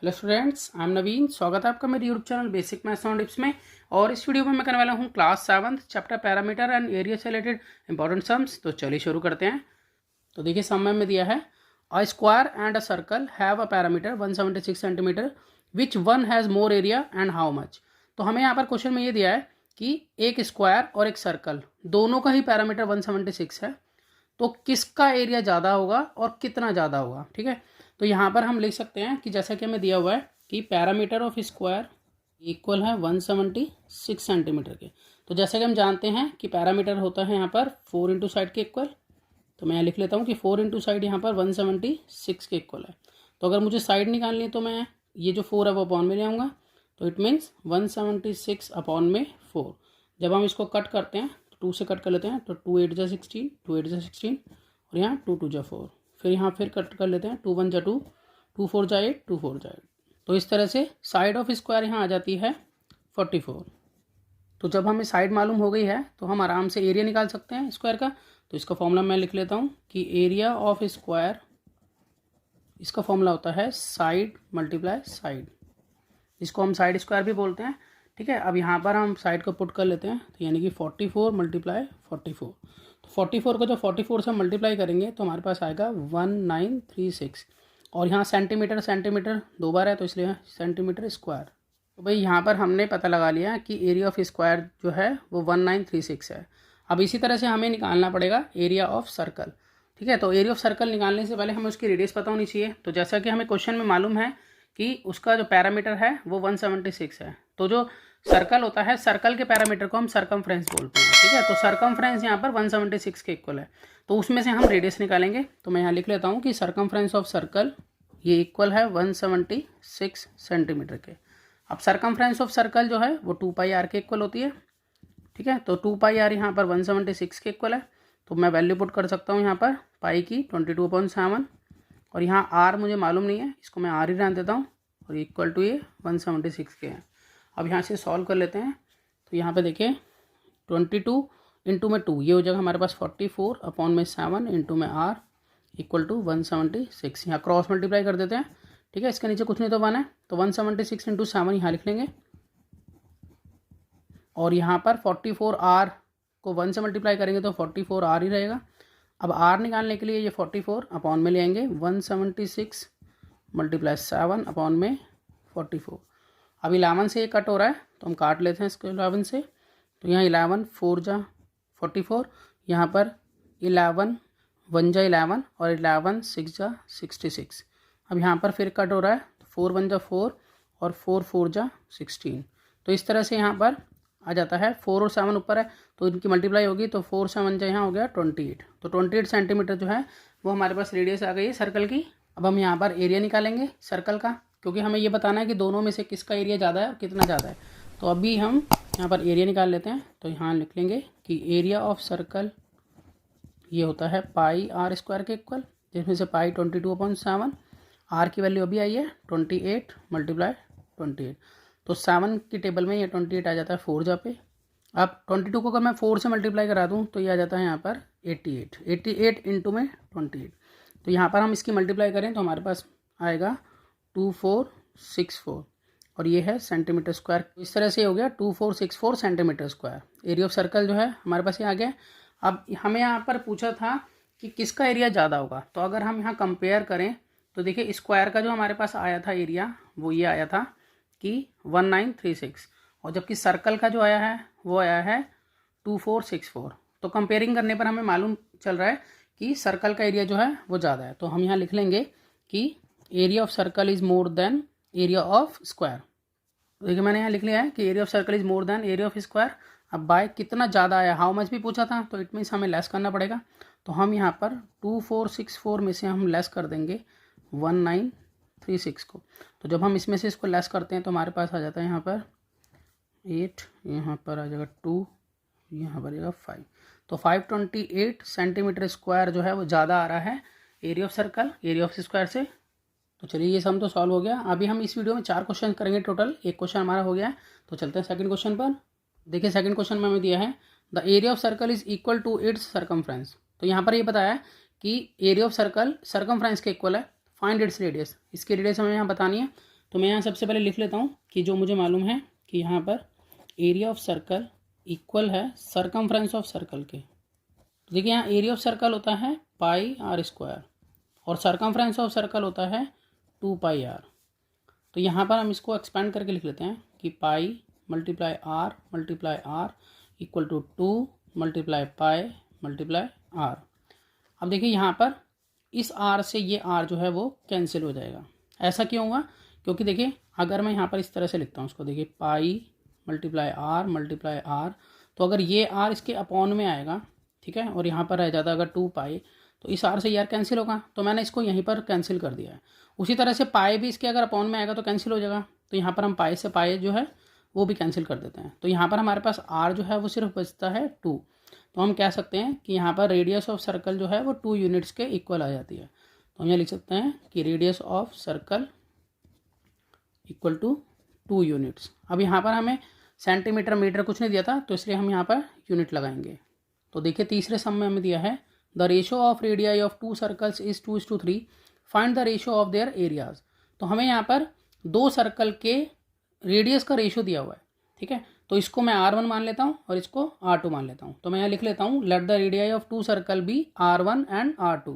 Hello students, I am नवीन। स्वागत है आपका मेरे YouTube channel basic maths and tips में। और इस वीडियो में मैं करने वाला हूँ class 7 chapter parameter and area से रिलेटेड इंपॉर्टेंट सम्स। तो चलिए शुरू करते हैं। तो देखिए सम में दिया है a square and a circle have a parameter 176 centimetre which one has more area and how much. तो हमें यहाँ पर क्वेश्चन में ये दिया है कि एक स्क्वायर और एक सर्कल दोनों का ही पैरामीटर 176 है, तो किसका एरिया ज़्यादा होगा और कितना ज़्यादा होगा। ठीक है, तो यहाँ पर हम लिख सकते हैं कि जैसा कि हमें दिया हुआ है कि पैरामीटर ऑफ स्क्वायर इक्वल है 176 सेंटीमीटर के। तो जैसा कि हम जानते हैं कि पैरामीटर होता है यहाँ पर 4 इंटू साइड के इक्वल। तो मैं लिख लेता हूँ कि 4 इंटू साइड यहाँ पर 176 के इक्वल है। तो अगर मुझे साइड निकालनी है तो मैं ये जो 4 है वो अपॉन में ले आऊँगा। तो इट मीन्स 176 अपॉन में 4। जब हम इसको कट करते हैं तो 2 से कट कर लेते हैं, तो 2 8 जा 16, 2 8 जा 16 और यहाँ 2 2 जा 4। फिर यहाँ फिर कट कर लेते हैं, 2 1 जा 2, 2 4 जा 8, 2 4 जा 8। तो इस तरह से साइड ऑफ स्क्वायर यहाँ आ जाती है 44। तो जब हमें साइड मालूम हो गई है तो हम आराम से एरिया निकाल सकते हैं स्क्वायर का। तो इसका फॉर्मूला मैं लिख लेता हूँ कि एरिया ऑफ स्क्वायर, इसका फॉर्मूला होता है साइड मल्टीप्लाई साइड, इसको हम साइड स्क्वायर भी बोलते हैं। ठीक है, अब यहाँ पर हम साइड को पुट कर लेते हैं, तो यानी कि 44 मल्टीप्लाई 44। तो 44 को जब 44 से मल्टीप्लाई करेंगे तो हमारे पास आएगा 1936। और यहाँ सेंटीमीटर सेंटीमीटर 2 बार है तो इसलिए सेंटीमीटर स्क्वायर। तो भाई यहाँ पर हमने पता लगा लिया कि एरिया ऑफ स्क्वायर जो है वो 1936 है। अब इसी तरह से हमें निकालना पड़ेगा एरिया ऑफ सर्कल। ठीक है, तो एरिया ऑफ सर्कल निकालने से पहले हमें उसकी रेडियस पता होनी चाहिए। तो जैसा कि हमें क्वेश्चन में मालूम है कि उसका जो पैरामीटर है वो 176 है, तो जो सर्कल होता है, सर्कल के पैरामीटर को हम सर्कमफ्रेंस बोलते हैं। ठीक है, तो सर्कमफ्रेंस यहाँ पर 176 के इक्वल है, तो उसमें से हम रेडियस निकालेंगे। तो मैं यहाँ लिख लेता हूँ कि सर्कमफ्रेंस ऑफ सर्कल ये इक्वल है 176 सेंटीमीटर के। अब सर्कमफ्रेंस ऑफ सर्कल जो है वो 2 पाई आर के इक्वल होती है। ठीक है, तो 2 पाई आर यहाँ पर 176 के इक्वल है। तो मैं वैल्यू पुट कर सकता हूँ यहाँ पर पाई की 22/7, और यहाँ आर मुझे मालूम नहीं है, इसको मैं आर ही रहने देता हूँ, और इक्वल टू ये 176 के हैं। अब यहाँ से सॉल्व कर लेते हैं। तो यहाँ पे देखिए 22 इंटू में 2 ये हो जाएगा हमारे पास 44 अपॉन में 7 इंटू में आर इक्वल टू 176। यहाँ क्रॉस मल्टीप्लाई कर देते हैं। ठीक है, इसके नीचे कुछ नहीं तो 1 है, तो 176 इंटू 7 यहाँ लिख लेंगे, और यहाँ पर 44 आर को 1 से मल्टीप्लाई करेंगे तो 44 आर ही रहेगा। अब आर निकालने के लिए ये 44 अपॉन में ले आएंगे, 176 मल्टीप्लाई 7 अपॉन में 44। अब 11 से ये कट हो रहा है तो हम काट लेते हैं इसको 11 से। तो यहाँ 11 4 जा 44, यहाँ पर 11 1 जा 11 और 11 6 जा 66। अब यहाँ पर फिर कट हो रहा है, तो 4 1 जा 4 और 4 4 जा 16। तो इस तरह से यहाँ पर आ जाता है। 4 और 7 ऊपर है तो इनकी मल्टीप्लाई होगी, तो 4 7 जो यहाँ हो गया 28। तो 28 सेंटीमीटर जो है वो हमारे पास रेडियस आ गई है सर्कल की। अब हम यहाँ पर एरिया निकालेंगे सर्कल का, क्योंकि हमें ये बताना है कि दोनों में से किसका एरिया ज़्यादा है और कितना ज़्यादा है। तो अभी हम यहाँ पर एरिया निकाल लेते हैं। तो यहाँ लिख लेंगे कि एरिया ऑफ सर्कल ये होता है पाई आर स्क्वायर के इक्वल, जिसमें से पाई 22/7, आर की वैल्यू अभी आई है 28 मल्टीप्लाई 28। तो 7 की टेबल में ये 28 आ जाता है 4 जा पे। अब 22 को अगर मैं 4 से मल्टीप्लाई करा दूँ तो ये आ जाता है यहाँ पर 88 इंटू में 28। तो यहाँ पर हम इसकी मल्टीप्लाई करें तो हमारे पास आएगा 2464, और ये है सेंटीमीटर स्क्वायर। इस तरह से हो गया 2464 centimetre square. Area of circle जो है हमारे पास ये आ गया। अब हमें यहाँ पर पूछा था कि किसका एरिया ज़्यादा होगा। तो अगर हम यहाँ कंपेयर करें तो देखिए स्क्वायर का जो हमारे पास आया था एरिया वो ये आया था कि 1936, और जबकि सर्कल का जो आया है वो आया है 2464। तो कंपेयरिंग करने पर हमें मालूम चल रहा है कि सर्कल का एरिया जो है वो ज़्यादा है। तो हम यहाँ लिख लेंगे कि area of circle is more than area of square. देखिए मैंने यहाँ लिख लिया है कि area of circle is more than area of square. अब बाय कितना ज़्यादा आया, हाउ मच भी पूछा था, तो इट मीन्स हमें लेस करना पड़ेगा। तो हम यहाँ पर 2464 में से हम लेस कर देंगे 1936 को। तो जब हम इसमें से इसको लेस करते हैं तो हमारे पास आ जाता है यहाँ पर 8, यहाँ पर आ जाएगा 2, यहाँ पर आएगा 5। तो 528 सेंटीमीटर स्क्वायर जो है वो ज़्यादा आ रहा है area of circle area of square से। तो चलिए ये सम तो सॉल्व हो गया। अभी हम इस वीडियो में 4 क्वेश्चन करेंगे टोटल, एक क्वेश्चन हमारा हो गया है। तो चलते हैं सेकंड क्वेश्चन पर। देखिए सेकंड क्वेश्चन में हमें दिया है the area of circle is equal to its circumference. तो यहाँ पर ये बताया है कि एरिया ऑफ सर्कल सर्कमफ्रेंस के इक्वल है, फाइंड इट्स रेडियस। इसकी रेडियस हमें यहाँ बतानी है। तो मैं यहाँ सबसे पहले लिख लेता हूँ कि जो मुझे मालूम है कि यहाँ पर एरिया ऑफ सर्कल इक्वल है सरकमफ्रेंस ऑफ सर्कल के। तो देखिए यहाँ एरिया ऑफ सर्कल होता है पाई आर स्क्वायर और सरकमफ्रेंस ऑफ सर्कल होता है 2 पाई आर। तो यहाँ पर हम इसको एक्सपेंड करके लिख लेते हैं कि pi multiply r equal to 2 multiply pi multiply r. अब देखिए यहाँ पर इस आर से ये आर जो है वो कैंसिल हो जाएगा। ऐसा क्यों हुआ? क्योंकि देखिए अगर मैं यहाँ पर इस तरह से लिखता हूँ उसको, देखिए पाई मल्टीप्लाई आर, तो अगर ये आर इसके अपॉन में आएगा, ठीक है, और यहाँ पर रह जाता अगर 2 पाई, तो इस आर से यार कैंसिल होगा, तो मैंने इसको यहीं पर कैंसिल कर दिया है। उसी तरह से पाई भी इसके अगर अपॉन में आएगा तो कैंसिल हो जाएगा, तो यहाँ पर हम पाई से पाई जो है वो भी कैंसिल कर देते हैं। तो यहाँ पर हमारे पास आर जो है वो सिर्फ बचता है 2। तो हम कह सकते हैं कि यहाँ पर रेडियस ऑफ सर्कल जो है वो 2 यूनिट्स के इक्वल आ जाती है। तो हम यहाँ लिख सकते हैं कि radius of circle equal to 2 units. अब यहाँ पर हमें सेंटीमीटर मीटर कुछ नहीं दिया था, तो इसलिए हम यहाँ पर यूनिट लगाएंगे। तो देखिए तीसरे सम में हमें दिया है the ratio of radii of 2 circles is 2:3, find the ratio of their areas. तो हमें यहाँ पर 2 सर्कल के रेडियस का रेशियो दिया हुआ है, ठीक है। तो इसको मैं R1 मान लेता हूँ और इसको R2 मान लेता हूँ। तो मैं यहाँ लिख लेता हूँ let the radii of 2 circle be R1 and R2।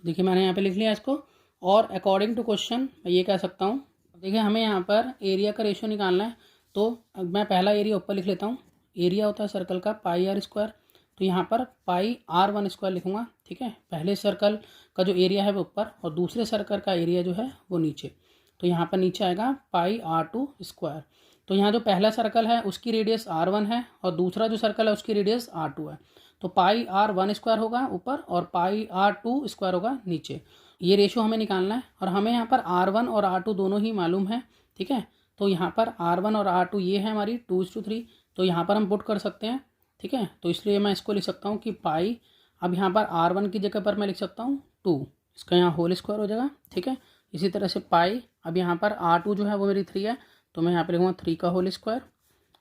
देखिए मैंने यहाँ पे लिख लिया इसको, और अकॉर्डिंग टू क्वेश्चन मैं ये कह सकता हूँ, देखिए हमें यहाँ पर एरिया का रेशियो निकालना है। तो मैं पहला एरिया ऊपर लिख लेता हूँ। एरिया होता है सर्कल का पाई आर स्क्वायर, तो यहाँ पर पाई R1 स्क्वायर लिखूँगा, ठीक है। पहले सर्कल का जो एरिया है वो ऊपर और दूसरे सर्कल का एरिया जो है वो नीचे। तो यहाँ पर नीचे आएगा पाई R2 स्क्वायर। तो यहाँ जो पहला सर्कल है उसकी रेडियस R1 है और दूसरा जो सर्कल है उसकी रेडियस R2 है। तो पाई R1 स्क्वायर होगा ऊपर और पाई R2 स्क्वायर होगा नीचे। ये रेशियो हमें निकालना है और हमें यहाँ पर R1 और R2 दोनों ही मालूम है, ठीक है। तो यहाँ पर R1 और R2 ये है हमारी 2:3, तो यहाँ पर हम पुट कर सकते हैं, ठीक है। तो इसलिए मैं इसको लिख सकता हूँ कि पाई, अब यहाँ पर R1 की जगह पर मैं लिख सकता हूँ 2, इसका यहाँ होल स्क्वायर हो जाएगा, ठीक है। इसी तरह से पाई, अब यहाँ पर R2 जो है वो मेरी 3 है, तो मैं यहाँ पर लिखूँगा 3 का होल स्क्वायर।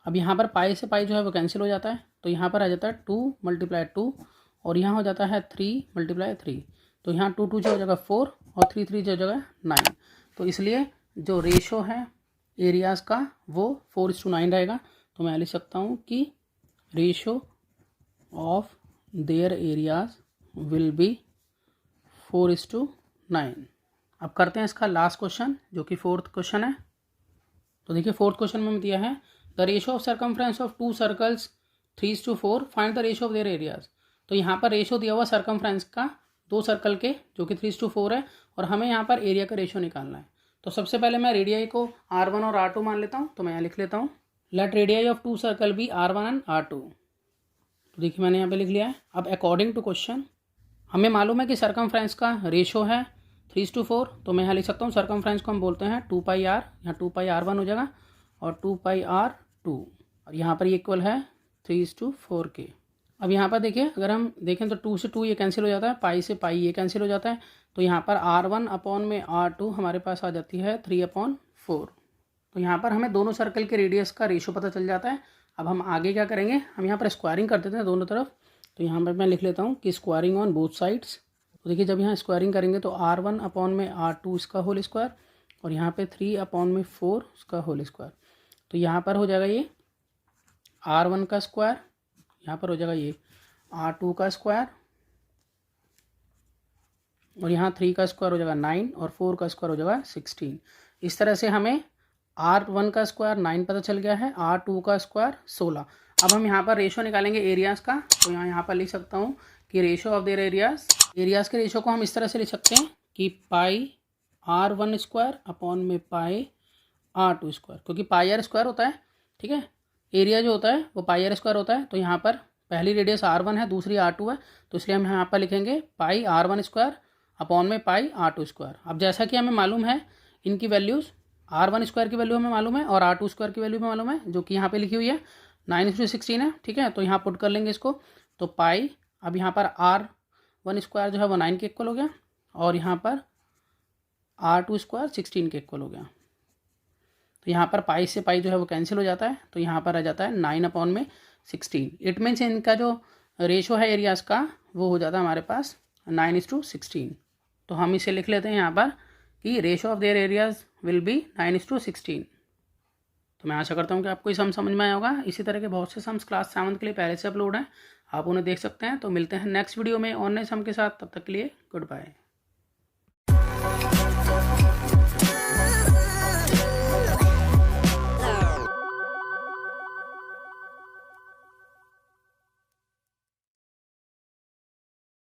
अब यहाँ पर पाई से पाई जो है वो कैंसिल हो जाता है, तो यहाँ पर आ जाता है 2 मल्टीप्लाई 2 और यहाँ हो जाता है 3 मल्टीप्लाई 3। तो यहाँ 2 2 जो हो जाएगा 4 और 3 3 जो हो जाएगा 9। तो इसलिए जो रेशो है एरियाज़ का वो 4:9 रहेगा। तो मैं लिख सकता हूँ कि ratio of their areas will be 4:9। अब करते हैं इसका लास्ट क्वेश्चन जो कि 4th क्वेश्चन है। तो देखिए 4th क्वेश्चन में दिया है the ratio of circumference of 2 circles 3:4, find the ratio of their areas. तो यहाँ पर रेशो दिया हुआ सर्कमफ्रेंस का 2 सर्कल के जो कि 3:4 है और हमें यहाँ पर एरिया का रेशो निकालना है। तो सबसे पहले मैं रेडियाई को R1 और R2 मान लेता हूँ। तो मैं यहाँ लिख लेता हूँ let radii of 2 circle be R1 and R2। तो देखिए मैंने यहाँ पे लिख लिया है। अब अकॉर्डिंग टू क्वेश्चन हमें मालूम है कि सर्कमफ्रेंस का रेशो है 3:4, तो मैं यहाँ लिख सकता हूँ सर्कमफ्रेंस को हम बोलते हैं 2 पाई R, यहाँ 2 पाई R1 हो जाएगा और 2 पाई R2 और यहाँ पर ये इक्वल है 3:4 के। अब यहाँ पर देखिए अगर हम देखें तो 2 से 2 ये कैंसिल हो जाता है, पाई से पाई ये कैंसिल हो जाता है, तो यहाँ पर R1 अपॉन में R2 हमारे पास आ जाती है 3/4। तो यहाँ पर हमें दोनों सर्कल के रेडियस का रेशो पता चल जाता है। अब हम आगे क्या करेंगे, हम यहाँ पर स्क्वायरिंग कर देते हैं दोनों तरफ। तो यहाँ पर मैं लिख लेता हूँ कि स्क्वायरिंग ऑन बोथ साइड्स। तो देखिए जब यहाँ स्क्वायरिंग करेंगे तो R1 अपॉन में R2 इसका होल स्क्वायर और यहाँ पे 3/4 इसका होल स्क्वायर। तो यहाँ पर हो जाएगा ये R1 का स्क्वायर, यहाँ पर हो जाएगा ये R2 का स्क्वायर और यहाँ 3 का स्क्वायर हो जाएगा 9 और 4 का स्क्वायर हो जाएगा 16। इस तरह से हमें R1 का स्क्वायर 9 पता चल गया है, R2 का स्क्वायर 16। अब हम यहाँ पर रेशो निकालेंगे एरियाज़ का। तो यहाँ पर लिख सकता हूँ कि रेशो ऑफ देयर एरियाज़ के रेशो को हम इस तरह से लिख सकते हैं कि पाई R1 स्क्वायर अपॉन में पाई R2 स्क्वायर, क्योंकि पाई R स्क्वायर होता है, ठीक है। एरिया जो होता है वो पाई R स्क्वायर होता है। तो यहाँ पर पहली रेडियस R1 है, दूसरी R2 है, तो इसलिए हम यहाँ पर लिखेंगे पाई R1 स्क्वायर अपॉन में पाई R2 स्क्वायर। अब जैसा कि हमें मालूम है इनकी वैल्यूज़, R1 स्क्वायर की वैल्यू हमें मालूम है और R2 स्क्वायर की वैल्यू हमें मालूम है, जो कि यहाँ पे लिखी हुई है 9:16 है, ठीक है। तो यहाँ पुट कर लेंगे इसको। तो पाई, अब यहाँ पर R1 स्क्वायर जो है वो 9 के इक्वल हो गया और यहाँ पर R2 स्क्वायर 16 के इक्वल हो गया। तो यहाँ पर पाई से पाई जो है वो कैंसिल हो जाता है, तो यहाँ पर आ जाता है 9/16। इट मीन्स इनका जो रेशो है एरियाज़ का वो हो जाता है हमारे पास 9:16। तो हम इसे लिख लेते हैं यहाँ पर कि ratio of their areas will be 9:16। तो मैं आशा करता हूँ कि आपको ये सम समझ में आया होगा। इसी तरह के बहुत से सम्स क्लास 7 के लिए पहले से अपलोड हैं, आप उन्हें देख सकते हैं। तो मिलते हैं नेक्स्ट वीडियो में और नए सम के साथ, तब तक के लिए गुड बाय।